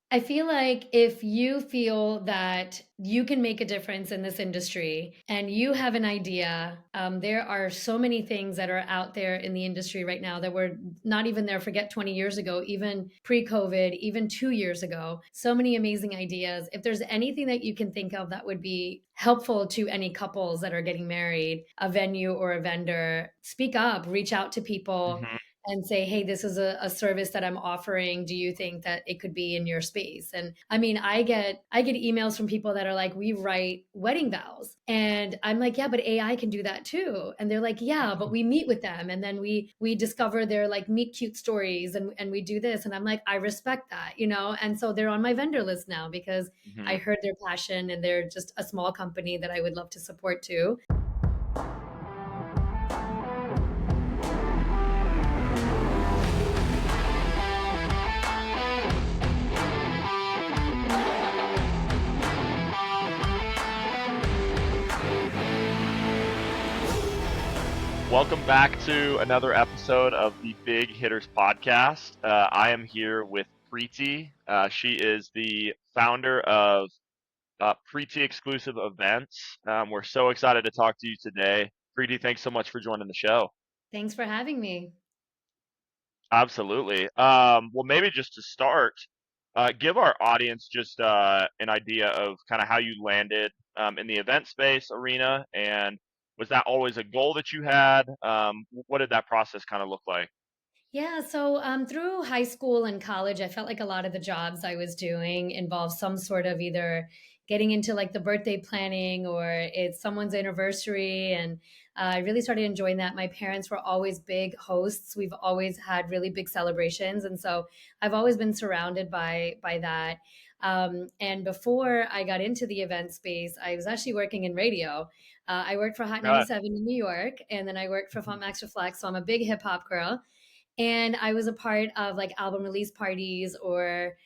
I feel like if you feel that you can make a difference in this industry and you have an idea, there are so many things that are out there in the industry right now that were not even there, forget 20 years ago, even pre COVID, even 2 years ago. So many amazing ideas. If there's anything that you can think of that would be helpful to any couples that are getting married, a venue or a vendor, speak up, reach out to people Hmm. and say, hey, this is a service that I'm offering. Do you think that it could be in your space? And I mean, I get emails from people that are like, we write wedding vows. And I'm like, yeah, but AI can do that too. And they're like, yeah, but we meet with them and then we discover their like meet cute stories and we do this. And I'm like, I respect that, And so they're on my vendor list now because I Hmm. heard their passion and they're just a small company that I would love to support too. Welcome back to another episode of the Big Hitters podcast. I am here with Preeti. She is the founder of Preeti Exclusive Events. We're so excited to talk to you today. Preeti, thanks so much for joining the show. Thanks for having me. Absolutely. Well, maybe just to start, give our audience just an idea of kind of how you landed in the event space arena, and was that always a goal that you had? What did that process kind of look like? Yeah, so through high school and college, I felt like a lot of the jobs I was doing involved some sort of either getting into like the birthday planning or it's someone's anniversary. And I really started enjoying that. My parents were always big hosts. We've always had really big celebrations. And so I've always been surrounded by that. And before I got into the event space, I was actually working in radio. I worked for Hot Got 97 in New York, and then I worked for it. Funk Master Flex. So I'm a big hip hop girl and I was a part of like album release parties or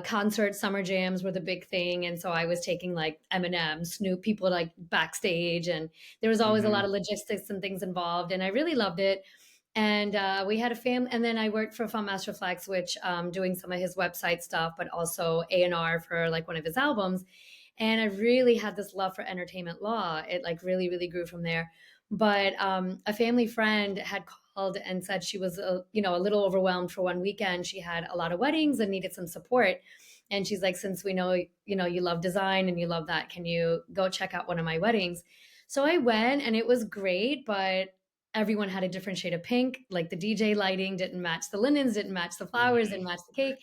concert summer jams were the big thing, and so I was taking like Eminem, Snoop, people like backstage, and there was always a Hmm. lot of logistics and things involved, and I really loved it. And we had a family, and then I worked for Fun Master Flex, which doing some of his website stuff, but also A&R for like one of his albums. And I really had this love for entertainment law. It like really, really grew from there. But a family friend had called and said she was, a little overwhelmed for one weekend. She had a lot of weddings and needed some support. And she's like, since we know, you love design and you love that, can you go check out one of my weddings? So I went and it was great, but everyone had a different shade of pink. Like the DJ lighting didn't match the linens, didn't match the flowers, Hmm. didn't match the cake.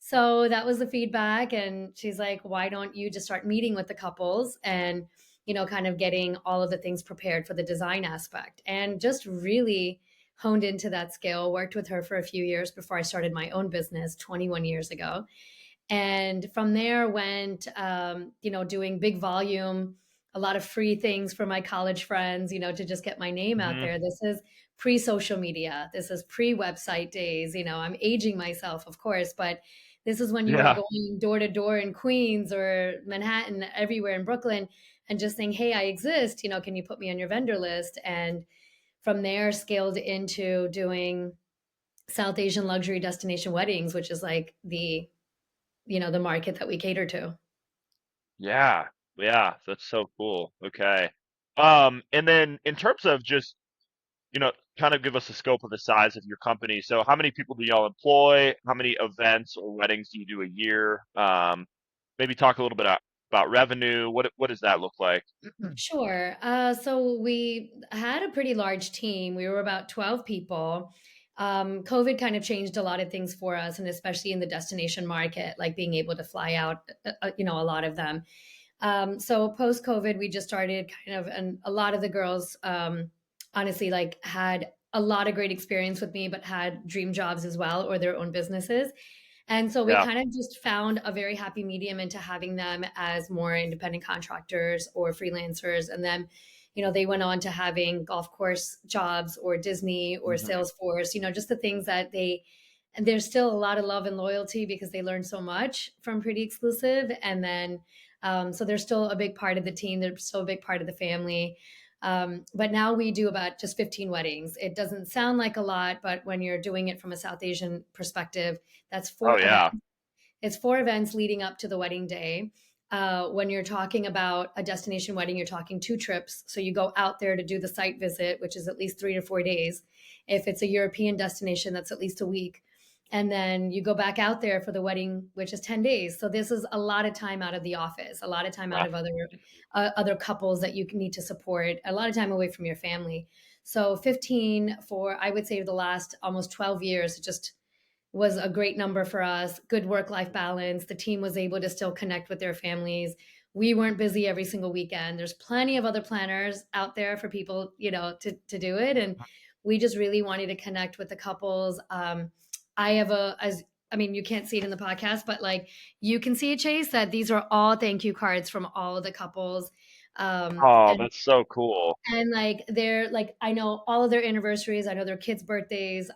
So that was the feedback. And she's like, why don't you just start meeting with the couples and, kind of getting all of the things prepared for the design aspect and just really honed into that skill. Worked with her for a few years before I started my own business 21 years ago. And from there went, doing big volume, a lot of free things for my college friends, to just get my name out Hmm. there. This is pre social media. This is pre website days. I'm aging myself, of course, but this is when you were Yeah. going door to door in Queens or Manhattan, everywhere in Brooklyn, and just saying, hey, I exist. Can you put me on your vendor list? And from there, scaled into doing South Asian luxury destination weddings, which is like the market that we cater to. Yeah. Yeah. That's so cool. Okay. And then in terms of just, kind of give us a scope of the size of your company. So how many people do y'all employ? How many events or weddings do you do a year? Maybe talk a little bit about revenue. What does that look like? Sure. So we had a pretty large team. We were about 12 people. COVID kind of changed a lot of things for us, and especially in the destination market, like being able to fly out, a lot of them. So post COVID, we just started kind of, and a lot of the girls, honestly, like had a lot of great experience with me, but had dream jobs as well or their own businesses. And so we Yeah. kind of just found a very happy medium into having them as more independent contractors or freelancers. And then, they went on to having golf course jobs or Disney or Hmm. Salesforce, just the things that and there's still a lot of love and loyalty because they learned so much from Pretty Exclusive. And then, so they're still a big part of the team. They're still a big part of the family. But now we do about just 15 weddings. It doesn't sound like a lot, but when you're doing it from a South Asian perspective, that's Oh four events. yeah. it's 4 events leading up to the wedding day. When you're talking about a destination wedding, you're talking 2 trips. So you go out there to do the site visit, which is at least 3 to 4 days. If it's a European destination, that's at least a week. And then you go back out there for the wedding, which is 10 days. So this is a lot of time out of the office, a lot of time out Wow. of other couples that you need to support, a lot of time away from your family. So 15 for, I would say, the last almost 12 years, it just was a great number for us. Good work life balance. The team was able to still connect with their families. We weren't busy every single weekend. There's plenty of other planners out there for people, to do it. And we just really wanted to connect with the couples. I have as I mean, you can't see it in the podcast, but like you can see it, Chase, that these are all thank you cards from all of the couples. Um, Oh, and that's so cool. and like they're like, I know all of their anniversaries, I know their kids' birthdays.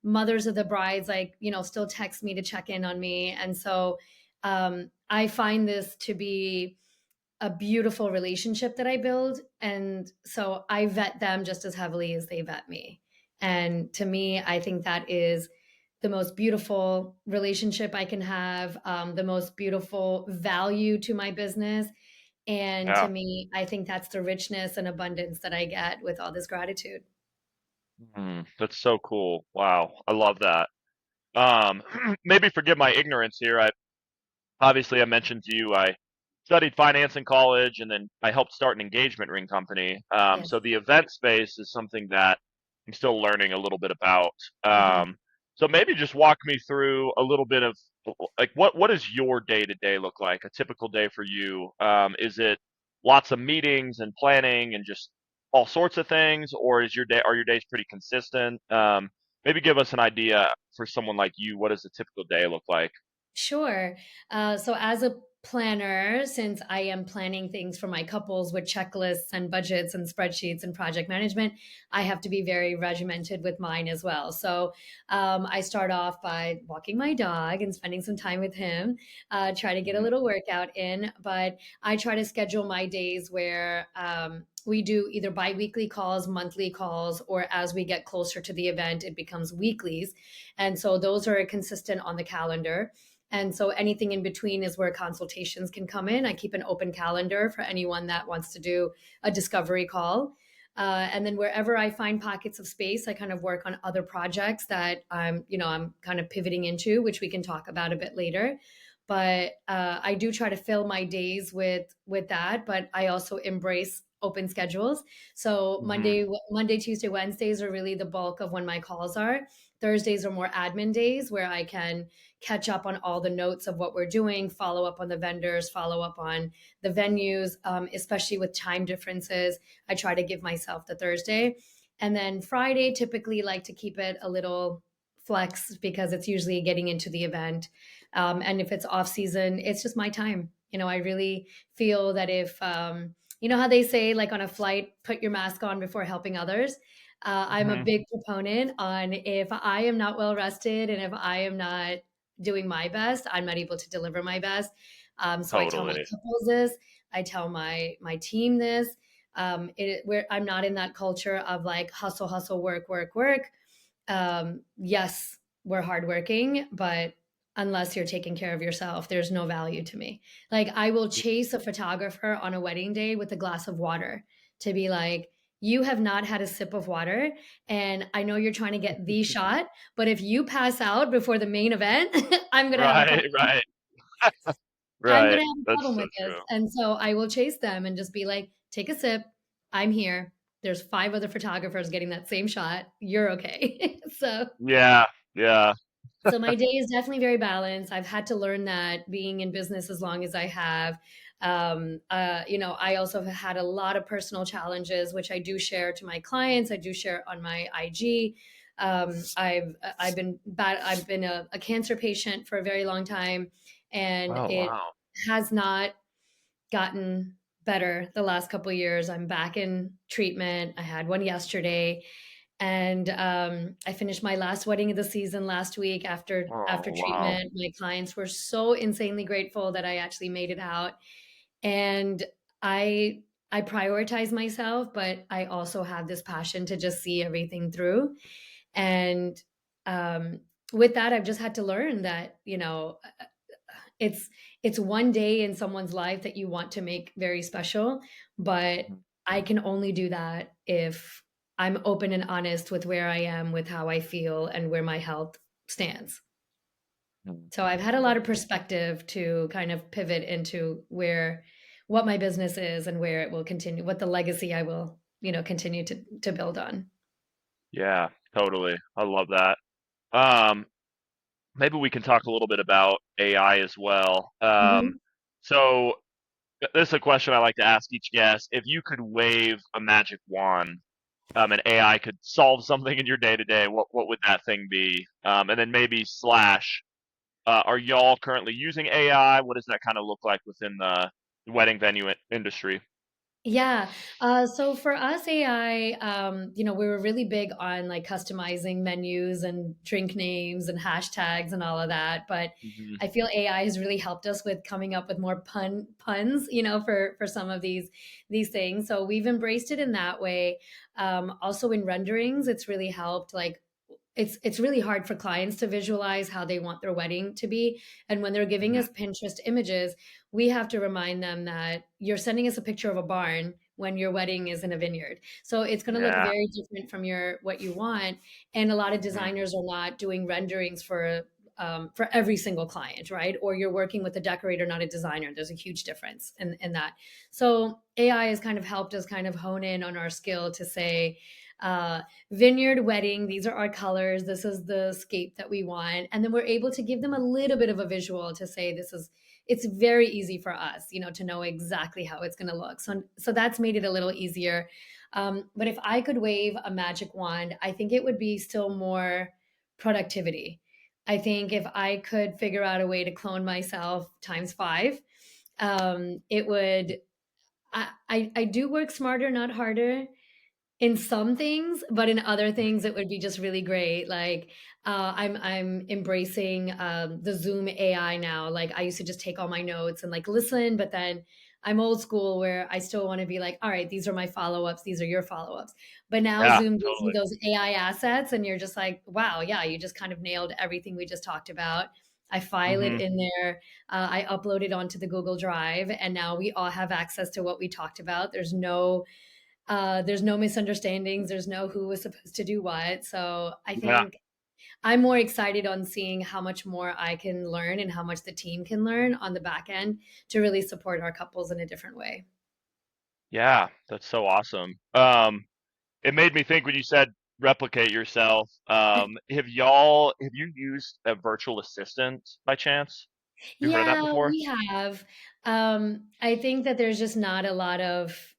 Mothers of the brides, like, still text me to check in on me. And so I find this to be a beautiful relationship that I build. And so I vet them just as heavily as they vet me. And to me, I think that is the most beautiful relationship I can have, the most beautiful value to my business. And to Yeah. me, I think that's the richness and abundance that I get with all this gratitude. That's so cool. Wow. I love that. Um, maybe forgive my ignorance here. Obviously, I mentioned to you I studied finance in college, and then I helped start an engagement ring company. So Yes. the event space is something that I'm still learning a little bit about. Mhm. So maybe just walk me through a little bit of like what does your day to day look like? A typical day for you? Is it lots of meetings and planning and just all sorts of things, or is your day are your days pretty consistent? Maybe give us an idea for someone like you. What does a typical day look like? Sure. So, as a planner, since I am planning things for my couples with checklists and budgets and spreadsheets and project management, I have to be very regimented with mine as well. So, I start off by walking my dog and spending some time with him, try to get a Mhm. little workout in. But I try to schedule my days where we do either bi weekly calls, monthly calls, or as we get closer to the event, it becomes weeklies. And so, those are consistent on the calendar. And so anything in between is where consultations can come in. I keep an open calendar for anyone that wants to do a discovery call. And then wherever I find pockets of space, I kind of work on other projects that I'm kind of pivoting into, which we can talk about a bit later. But I do try to fill my days with that. But I also embrace open schedules. So Mhm. Monday, Tuesday, Wednesdays are really the bulk of when my calls are. Thursdays are more admin days where I can catch up on all the notes of what we're doing, follow up on the vendors, follow up on the venues, especially with time differences. I try to give myself the Thursday. And then Friday, typically like to keep it a little flex because it's usually getting into the event. And if it's off season, it's just my time. I really feel that if, you know how they say, like on a flight, put your mask on before helping others. I'm a Mhm. big proponent on if I am not well rested and if I am not doing my best, I'm not able to deliver my best. So I tell my Totally. couples this, I tell my team this. Where I'm not in that culture of like hustle, hustle, work, work, work. Yes, we're hardworking, but unless you're taking care of yourself, there's no value to me. Like I will chase a photographer on a wedding day with a glass of water to be like, you have not had a sip of water. And I know you're trying to get the shot, but if you pass out before the main event, I'm going to have a Right, problem. right, I'm going right. to have a That's problem so with this. true. And so I will chase them and just be like, take a sip. I'm here. There's 5 other photographers getting that same shot. You're okay. Yeah, yeah. So my day is definitely very balanced. I've had to learn that being in business as long as I have. I also have had a lot of personal challenges, which I do share to my clients. I do share on my IG. I've been a cancer patient for a very long time, and Oh, it wow. has not gotten better the last couple of years. I'm back in treatment. I had one yesterday, and I finished my last wedding of the season last week after Oh, wow. treatment. My clients were so insanely grateful that I actually made it out, and I I prioritize myself, but I also have this passion to just see everything through. And um, with that, I've just had to learn that it's it's one day in someone's life that you want to make very special, but Mhm. I can only do that if I'm open and honest with where I am, with how I feel, and where my health stands. Mhm. So I've had a Yeah. lot of perspective to kind of pivot into where what my business is and where it will continue, what the legacy I will, continue to build on. Yeah, totally. I love that. Um, Maybe we can talk a little bit about AI as well. Mhm. So this is a question I like to ask each guest. If you could wave a magic wand, and AI could solve something in your day to day, what would that thing be? And then maybe slash, are y'all currently using AI? What does that kind of look like within the wedding venue industry? Yeah. So for us, AI, we were really big on like customizing menus and drink names and hashtags and all of that. But Hmm. I feel AI has really helped us with coming up with more puns, for some of these things. So we've embraced it in that way. Also in renderings, it's really helped. Like it's really hard for clients to visualize how they want their wedding to be, and when they're giving Hmm. us Pinterest images, we have to remind them that you're sending us a picture of a barn when your wedding is in a vineyard, so it's going to look Yeah. very different from your what you want. And a lot of Hmm. designers are not doing renderings for every single client, right? Or you're working with a decorator, not a designer. There's a huge difference in that. So AI has kind of helped us kind of hone in on our skill to say, uh, vineyard wedding, these are our colors, this is the scape that we want, and then we're able to give them a little bit of a visual to say this is, it's very easy for us, to know exactly how it's going to look. So that's made it a little easier. But if I could wave a magic wand, I think it would be still more productivity. I think if I could figure out a way to clone myself times five, it would. I do work smarter, not harder in some things, but in other things it would be just really great. Like I'm embracing the Zoom AI now. Like I used to just take all my notes and like listen, but then I'm old school where I still want to be like, all right, these are my follow-ups, these are your follow-ups. But now Yeah, Zoom gives you totally. those AI assets and you're just like, wow, yeah, you just kind of nailed everything we just talked about. I file it Hmm. in there. I upload it onto the Google Drive, and now we all have access to what we talked about. There's no misunderstandings. There's no who was supposed to do what. So I Yeah. think I'm more excited on seeing how much more I can learn and how much the team can learn on the back end to really support our couples in a different way. Yeah, that's so awesome. It made me think when you said replicate yourself. Have you used a virtual assistant by chance? You heard of that Yeah, before? we have. I think that there's just not a lot of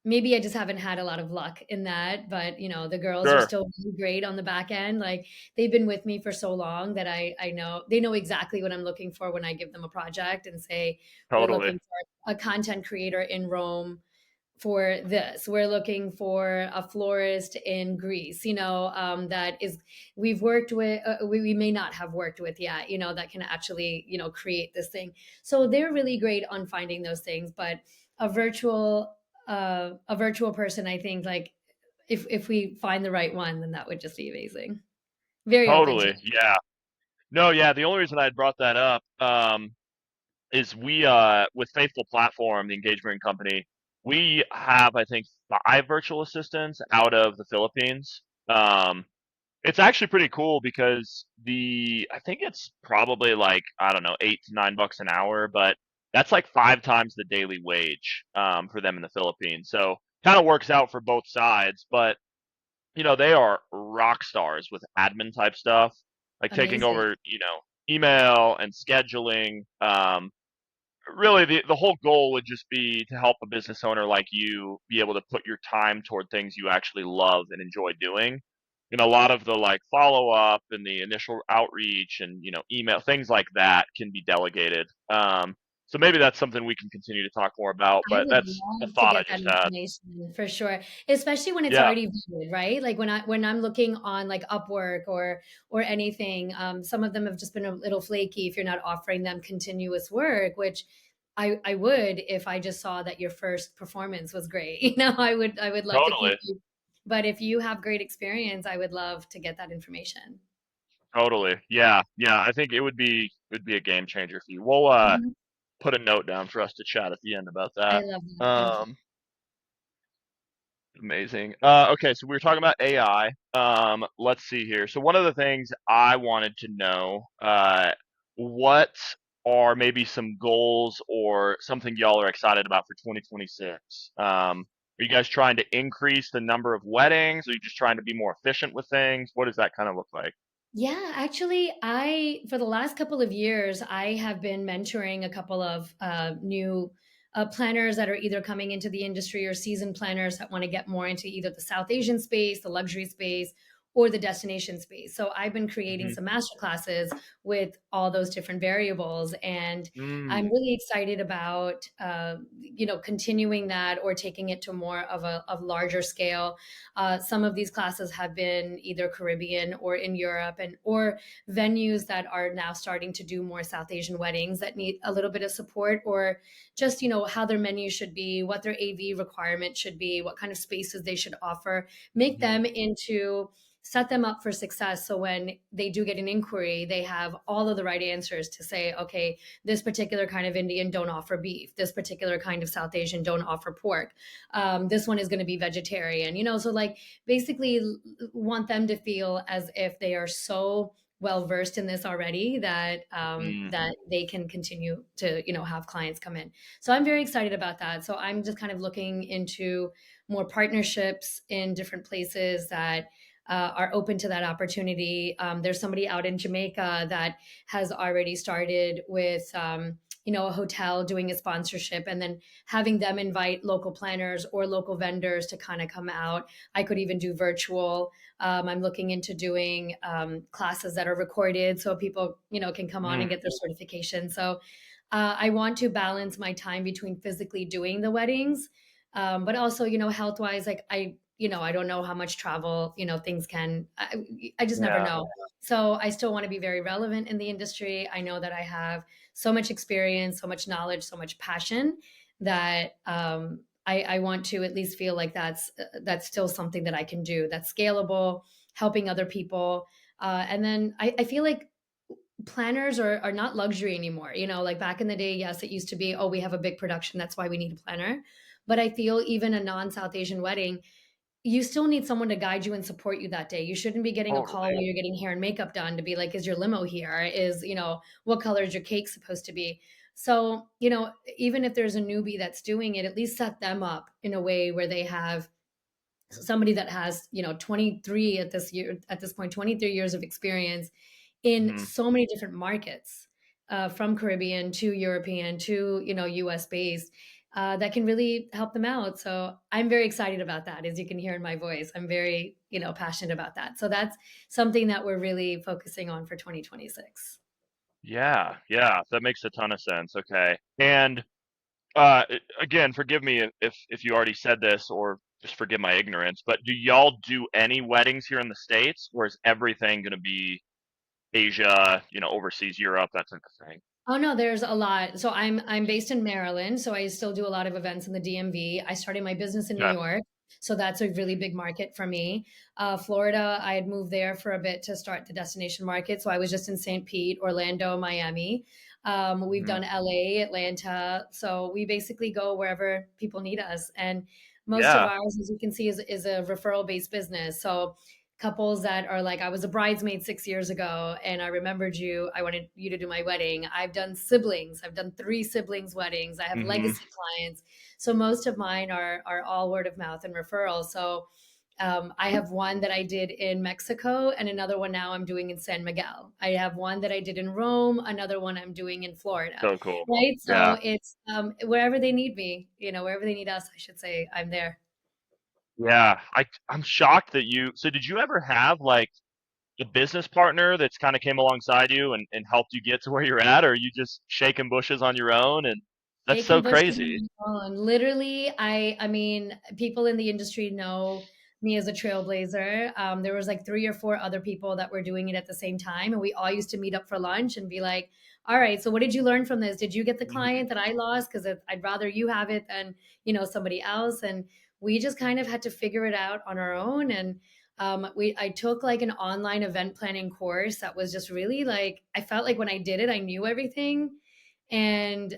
maybe I just haven't had a lot of luck in that, but the girls are Sure, still really great on the back end. Like they've been with me for so long that I know they know exactly what I'm looking for when I give them a project and say we're totally, looking for a content creator in Rome for this. We're looking for a florist in Greece, that is, we've worked with, we may not have worked with yet, that can actually, create this thing. So they're really great on finding those things. But a virtual, a virtual person, I think, like if we find the right one, then that would just be amazing. Very open to totally. it. Yeah. No, yeah. The only reason I had brought that up, is we with Faithful Platform, the engagement company, we have I think 5 virtual assistants out of the Philippines. It's actually pretty cool because I think it's probably like, I don't know, $8 to $9 an hour, but that's like 5 times the daily wage for them in the Philippines. So kind of works out for both sides, but they are rock stars with admin type stuff, like taking Amazing. over, email and scheduling. Really, the whole goal would just be to help a business owner like you be able to put your time toward things you actually love and enjoy doing. A lot of the like follow up and the initial outreach and email things like that can be delegated. So maybe that's something we can continue to talk more about. I But would that's a love to thought I get that just had. information for sure, especially when it's Yeah, already viewed, right? Like when I'm looking on like Upwork or anything, some of them have just been a little flaky if you're not offering them continuous work, which I would if I just saw that your first performance was great. I would love to keep totally. you. But if you have great experience, I would love to get that information. Totally. Yeah. Yeah. I think it would be a game changer for you. We'll Mhm. put a note down for us to chat at the end about I that. love that. Thank you. Um, Amazing. Okay, so we were talking about AI. Let's see here. So one of the things I wanted to know, what are maybe some goals or something y'all are excited about for 2026? Are you guys trying to increase the number of weddings? Are you just trying to be more efficient with things? What does that kind of look like? Yeah, actually, I for the last couple of years, I have been mentoring a couple of new planners that are either coming into the industry or seasoned planners that want to get more into either the South Asian space, the luxury space, or the destination space. So I've been creating Hmm. some master classes with all those different variables, and I'm Mm, really excited about continuing that or taking it to more of a larger scale. Some of these classes have been either Caribbean or in Europe, and or venues that are now starting to do more South Asian weddings that need a little bit of support, or just how their menu should be, what their AV requirement should be, what kind of spaces they should offer, make mhm, them into set them up for success so when they do get an inquiry they have all of the right answers to say, okay, this particular kind of Indian don't offer beef, this particular kind of South Asian don't offer pork, this one is going to be vegetarian, so like basically want them to feel as if they are so well versed in this already that mm, that they can continue to have clients come in. So I'm very excited about that. So I'm just kind of looking into more partnerships in different places that are open to that opportunity. There's somebody out in Jamaica that has already started with a hotel doing a sponsorship and then having them invite local planners or local vendors to kind of come out. I could even do virtual. I'm looking into doing classes that are recorded so people, can come on and mm. get their certification. So I want to balance my time between physically doing the weddings, but also, health wise, like I don't know how much travel, things can, I just never Yeah. know. So I still want to be very relevant in the industry. I know that I have so much experience, so much knowledge, so much passion that I want to at least feel like that's still something that I can do, that's scalable, helping other people. And then I feel like planners are not luxury anymore. Like back in the day, yes, it used to be, oh, we have a big production, that's why we need a planner. But I feel even a non-South Asian wedding, you still need someone to guide you and support you that day. You shouldn't be getting a call Totally. while you're getting hair and makeup done to be like, is your limo here? Is, what color is your cake supposed to be? So, even if there's a newbie that's doing it, at least set them up in a way where they have somebody that has 23 at this point 23 years of experience in Mhm. so many different markets, from Caribbean to European to US based, that can really help them out. So I'm very excited about that. As you can hear in my voice, I'm very passionate about that. So that's something that we're really focusing on for 2026. Yeah, yeah, that makes a ton of sense. Okay. And again, forgive me if you already said this or just forgive my ignorance, but do y'all do any weddings here in the States, or is everything going to be Asia, overseas, Europe, that type of thing? Oh no, there's a lot. So I'm based in Maryland, so I still do a lot of events in the DMV. I started my business in New Okay. York, so that's a really big market for me. Florida, I had moved there for a bit to start the destination market, so I was just in St. Pete, Orlando, Miami. We've Hmm. done LA, Atlanta, so we basically go wherever people need us. And most of Yeah. ours, as you can see, is a referral based business. So couples that are like, I was a bridesmaid 6 years ago and I remembered you, I wanted you to do my wedding. I've done siblings, I've done three siblings weddings, I have Hmm. legacy clients. So most of mine are all word of mouth and referrals. So I have one that I did in Mexico and another one now I'm doing in San Miguel. I have one that I did in Rome, another one I'm doing in Florida. So cool. Right. Yeah. So it's wherever they need me, wherever they need us, I should say, I'm there. Yeah. I'm shocked that so did you ever have like a business partner that's kind of came alongside you and helped you get to where you're at, or are you just shaking bushes on your own? And that's so Shaking bushes crazy. on my own. Literally, I mean, people in the industry know me as a trailblazer. There was like three or four other people that were doing it at the same time, and we all used to meet up for lunch and be like, "All right, so what did you learn from this? Did you get the Hmm. client that I lost? Because I'd rather you have it than somebody else." And we just kind of had to figure it out on our own. And I took like an online event planning course that was just really like, I felt like when I did it, I knew everything. And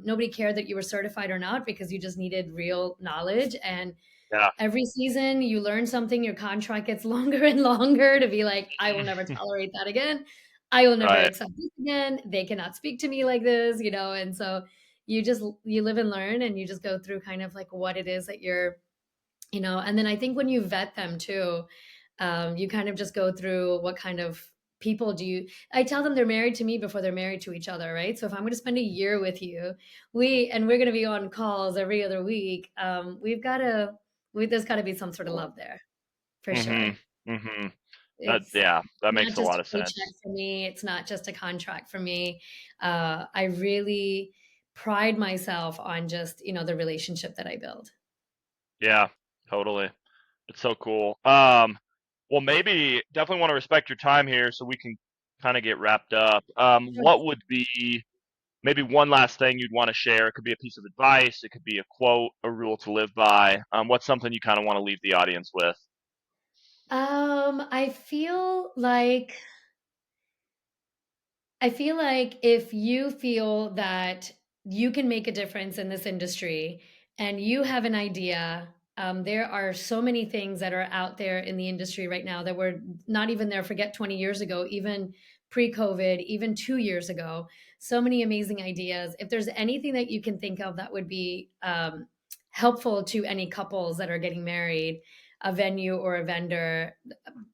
nobody cared that you were certified or not because you just needed real knowledge. And Yeah. every season you learn something, your contract gets longer and longer to be like, I will never tolerate that again. I will never Right. accept this again. They cannot speak to me like this, you know? And so you live and learn, and you just go through kind of like what it is that you're, you know, and then I think when you vet them too, you kind of just go through what kind of people do you, I tell them they're married to me before they're married to each other, right? So if I'm going to spend a year with you, we're going to be on calls every other week, there's got to be some sort of love there for sure. Mhm. Mhm. It's Yeah, that not makes a just lot a of paycheck sense. for me. It's not just a contract for me. I really pride myself on just, you know, the relationship that I build. Yeah, totally. It's so cool. Well, maybe definitely want to respect your time here so we can kind of get wrapped up. What would be maybe one last thing you'd want to share? It could be a piece of advice, it could be a quote, a rule to live by. What's something you kind of want to leave the audience with? I feel like if you feel that you can make a difference in this industry and you have an idea, there are so many things that are out there in the industry right now that were not even there, forget 20 years ago, even pre COVID, even 2 years ago. So many amazing ideas. If there's anything that you can think of that would be helpful to any couples that are getting married, a venue or a vendor,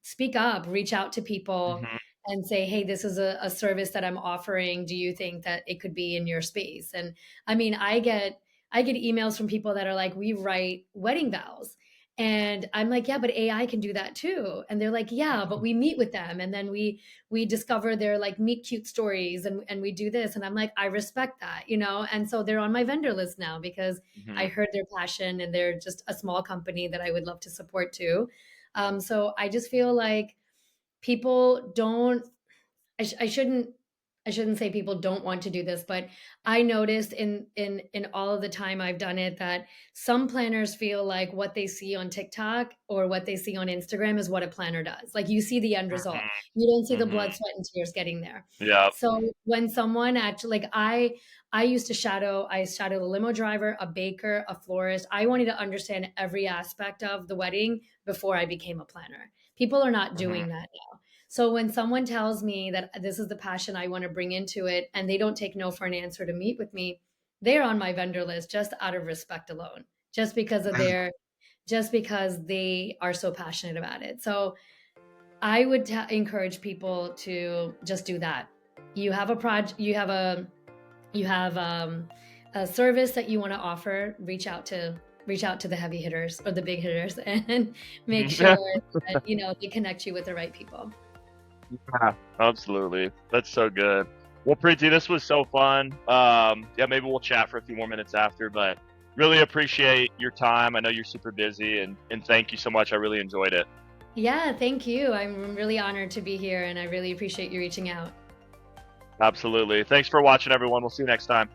speak up, reach out to people Hmm. and say, hey, this is a service that I'm offering. Do you think that it could be in your space? And I mean, I get emails from people that are like, we write wedding vows. And I'm like, yeah, but AI can do that too. And they're like, yeah, but we meet with them and then we discover their like meet cute stories and we do this. And I'm like, I respect that, you know? And so they're on my vendor list now because I Hmm. heard their passion and they're just a small company that I would love to support too. So I just feel like people don't I shouldn't say people don't want to do this, but I noticed in all of the time I've done it that some planners feel like what they see on TikTok or what they see on Instagram is what a planner does. Like you see the end result. You don't see the Hmm. blood, sweat, and tears getting there. Yeah. So when someone actually like I used to I shadowed a limo driver, a baker, a florist. I wanted to understand every aspect of the wedding before I became a planner. People are not Hmm. doing that now. So when someone tells me that this is the passion I want to bring into it and they don't take no for an answer to meet with me, they're on my vendor list just out of respect alone, just because of their just because they are so passionate about it. So I would encourage people to just do that. You have a project, you have a service that you want to offer, reach out to the heavy hitters or the big hitters and make sure that you know they connect you with the right people. Yeah, absolutely. That's so good. Well, Preeti, this was so fun. Yeah, maybe we'll chat for a few more minutes after, but really appreciate your time. I know you're super busy, and thank you so much. I really enjoyed it. Yeah, thank you. I'm really honored to be here and I really appreciate you reaching out. Absolutely. Thanks for watching, everyone. We'll see you next time.